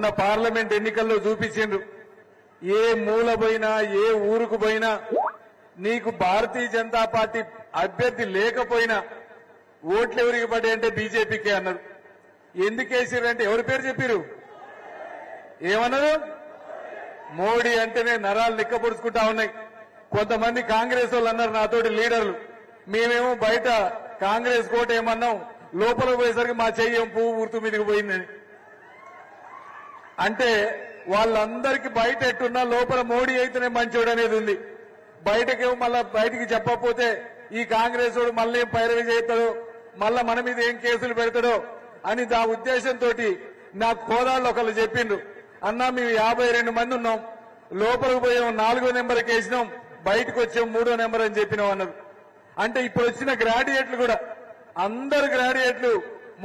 మొన్న పార్లమెంట్ ఎన్నికల్లో చూపించిండ్రు. ఏ మూల పోయినా ఏ ఊరుకు పోయినా నీకు భారతీయ జనతా పార్టీ అభ్యర్థి లేకపోయినా ఓట్లు ఎవరికి పడ్డాయంటే బీజేపీకే అన్నారు. ఎందుకేసారంటే ఎవరి పేరు చెప్పారు? ఏమన్నారు? మోడీ అంటేనే నరాలు నిక్కపొడుచుకుంటా ఉన్నాయి. కొంతమంది కాంగ్రెస్ వాళ్ళు అన్నారు నాతోటి లీడర్లు, మేమేమో బయట కాంగ్రెస్ కోట ఏమన్నాం, లోపలికి పోయేసరికి మా చెయ్యం పువ్వు గుర్తు మీదకి పోయిందని. అంటే వాళ్ళందరికీ బయట ఎట్టున్నా లోపల మోడీ అయితేనే మంచోడు అనేది ఉంది. బయటకేమో మళ్ళా బయటికి చెప్పకపోతే ఈ కాంగ్రెస్ వాడు మళ్ళీ ఏం పైరవి చేస్తాడో, మళ్ళా మన మీద ఏం కేసులు పెడతాడో అని దా ఉద్దేశంతో నాకు కోదాళ్ళు ఒకళ్ళు చెప్పిండ్రు, అన్నా మేము 52 మంది ఉన్నాం, లోపలికి పోయాం 4వ నెంబర్కి వేసినాం, బయటకు వచ్చాం 3వ నెంబర్ అని చెప్పినాం అన్నారు. అంటే ఇప్పుడు వచ్చిన గ్రాడ్యుయేట్లు కూడా అందరు గ్రాడ్యుయేట్లు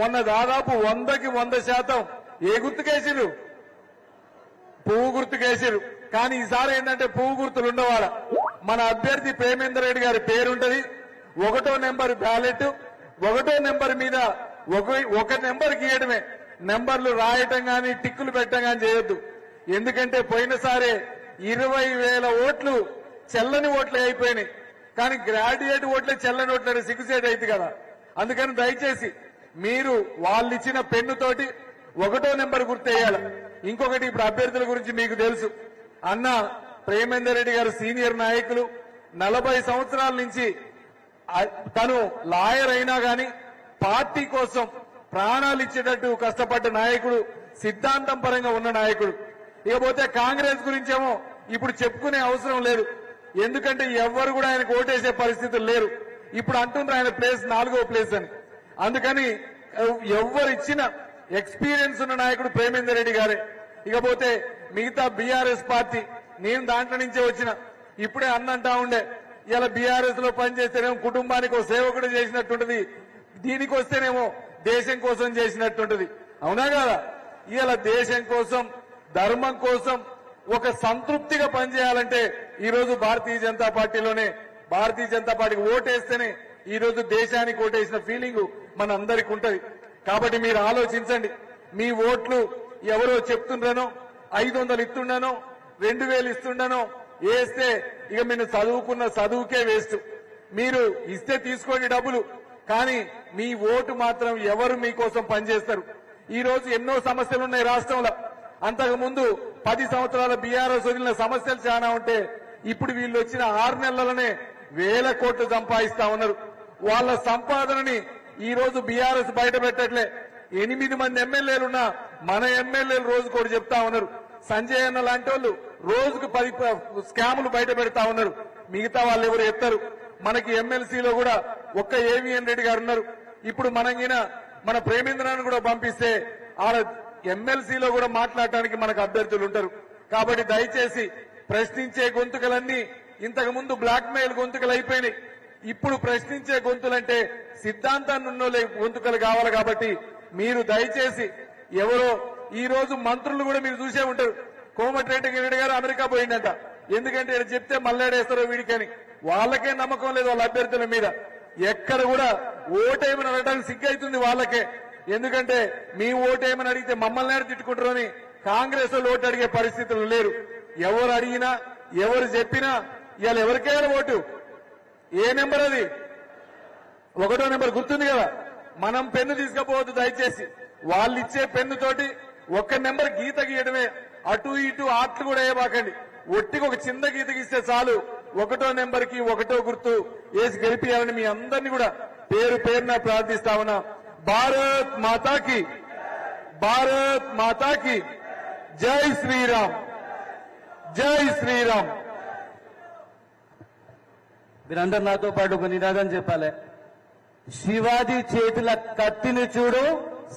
మొన్న దాదాపు 100కి 100% ఏ గుర్తుకేసిరు? పువ్వు గుర్తుకేసిరు. కానీ ఈసారి ఏంటంటే పువ్వు గుర్తులు ఉండవాడ. మన అభ్యర్థి ప్రేమేందర్ రెడ్డి గారి పేరుంటది, 1వ నెంబర్ బ్యాలెట్, 1వ నెంబర్ మీద ఒక నెంబర్ గీయడమే, నెంబర్లు రాయటం గాని టిక్కులు పెట్టడం గాని చేయొద్దు. ఎందుకంటే పోయినసారే 20,000 ఓట్లు చెల్లని ఓట్లే అయిపోయినాయి. కానీ గ్రాడ్యుయేట్ ఓట్లే చెల్లని ఓట్లే సిగ్గుసేట్ అయితే కదా. అందుకని దయచేసి మీరు వాళ్ళు ఇచ్చిన పెన్నుతోటి 1వ నెంబర్ గుర్తేయాలి. ఇంకొకటి, ఇప్పుడు అభ్యర్థుల గురించి మీకు తెలుసు, అన్న ప్రేమేందర్ రెడ్డి గారు సీనియర్ నాయకులు, 40 సంవత్సరాల నుంచి తను లాయర్ అయినా గాని పార్టీ కోసం ప్రాణాలు ఇచ్చేటట్టు కష్టపడ్డ నాయకుడు, సిద్ధాంతం పరంగా ఉన్న నాయకుడు. ఇకపోతే కాంగ్రెస్ గురించేమో ఇప్పుడు చెప్పుకునే అవసరం లేదు, ఎందుకంటే ఎవ్వరు కూడా ఆయనకు ఓటేసే పరిస్థితులు లేరు. ఇప్పుడు అంటున్నారు ఆయన ప్లేస్ 4వ ప్లేస్ అని. అందుకని ఎవ్వరు ఇచ్చిన ఎక్స్పీరియన్స్ ఉన్న నాయకుడు ప్రేమేందర్ రెడ్డి గారే. ఇకపోతే మిగతా బీఆర్ఎస్ పార్టీ, నేను దాంట్లో నుంచే వచ్చిన, ఇప్పుడే అన్నంటా ఉండే ఇలా బీఆర్ఎస్ లో పనిచేస్తేనేమో కుటుంబానికి ఒక సేవకుడు చేసినట్టుంటది, దీనికి వస్తేనేమో దేశం కోసం చేసినట్టుంటది. అవునా కదా? ఇలా దేశం కోసం ధర్మం కోసం ఒక సంతృప్తిగా పనిచేయాలంటే ఈ రోజు భారతీయ జనతా పార్టీలోనే, భారతీయ జనతా పార్టీకి ఓటేస్తేనే ఈ రోజు దేశానికి ఓటేసిన ఫీలింగ్ మన అందరికి ఉంటది. కాబట్టి మీరు ఆలోచించండి, మీ ఓట్లు ఎవరో చెప్తుండ్రనో 500 ఇస్తుండనో 2000 ఇస్తుండనో వేస్తే ఇక మీరు చదువుకున్న చదువుకే వేస్ట్. మీరు ఇస్తే తీసుకోండి డబ్బులు, కానీ మీ ఓటు మాత్రం ఎవరు మీకోసం పనిచేస్తారు. ఈ రోజు ఎన్నో సమస్యలు ఉన్నాయి రాష్ట్రంలో. అంతకు ముందు 10 సంవత్సరాల బీఆర్ఎస్ వదిలిన సమస్యలు చాలా ఉంటే ఇప్పుడు వీళ్ళు వచ్చిన 6 నెలలనే 1000 కోట్లు సంపాదిస్తా ఉన్నారు. వాళ్ళ సంపాదనని ఈ రోజు బీఆర్ఎస్ బయట పెట్టట్లే. 8 మంది ఎమ్మెల్యేలున్నా మన ఎమ్మెల్యేలు రోజుకోటి చెప్తా ఉన్నారు. సంజయ్ అన్న లాంటి వాళ్ళు రోజుకు 10 స్కాములు బయట పెడతా ఉన్నారు. మిగతా వాళ్ళు ఎవరు ఎత్తారు. మనకి ఎమ్మెల్సీలో కూడా ఒక్క ఏవిఎన్ రెడ్డి గారు ఉన్నారు. ఇప్పుడు మన ప్రేమేంద్రాన్ని కూడా పంపిస్తే ఆ ఎమ్మెల్సీలో కూడా మాట్లాడటానికి మనకు అభ్యర్థులు ఉంటారు. కాబట్టి దయచేసి ప్రశ్నించే గొంతుకలన్నీ ఇంతకు ముందు బ్లాక్ మెయిల్ గొంతుకలు అయిపోయినాయి. ఇప్పుడు ప్రశ్నించే గొంతులంటే సిద్ధాంతాన్ని ఉన్నోళ్ళే గొంతుకలు కావాలి. కాబట్టి మీరు దయచేసి ఎవరో ఈ రోజు మంత్రులు కూడా మీరు చూసే ఉంటారు, కోమటిరెడ్డి గారు అమెరికా పోయిందంట, ఎందుకంటే చెప్తే మల్లాడేస్తారో వీడికని. వాళ్ళకే నమ్మకం లేదు వాళ్ళ అభ్యర్థుల మీద. ఎక్కడ కూడా ఓటేమని అడగడానికి సిగ్గైతుంది వాళ్ళకే. ఎందుకంటే మీ ఓటేమని అడిగితే మమ్మల్ని తిట్టుకుంటారు అని కాంగ్రెస్ వాళ్ళు ఓటు అడిగే పరిస్థితులు లేరు. ఎవరు అడిగినా ఎవరు చెప్పినా ఇవాళ ఎవరికైనా ఓటు ఏ నెంబర్ అది? 1వ నెంబర్ గుర్తుంది కదా. మనం పెన్ను తీసుకపోవద్దు దయచేసి. వాళ్ళు ఇచ్చే పెన్నుతోటి 1 నెంబర్ గీత గీయడమే, అటు ఇటు ఆట్లు కూడా వేయబాకండి. ఒట్టికి ఒక చిన్న గీత గీస్తే చాలు. 1వ నెంబర్ కి 1వ గుర్తు వేసి గెలిపియాలని మీ అందరినీ కూడా పేరు పేరున ప్రార్థిస్తా ఉన్నా. భారత్ మాతాకి, భారత్ మాతాకి జై శ్రీరామ్, జై శ్రీరామ్. మీరందరూ నాతో పాటు ఒక నినాదం చెప్పాలి. శివాజీ చేతుల కత్తిని చూడు,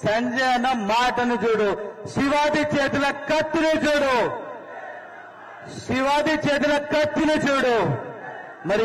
సంజయ్ అన్న మాటను చూడు. శివాజీ చేతుల కత్తిని చూడు, శివాజీ చేతుల కత్తిని చూడు. మరి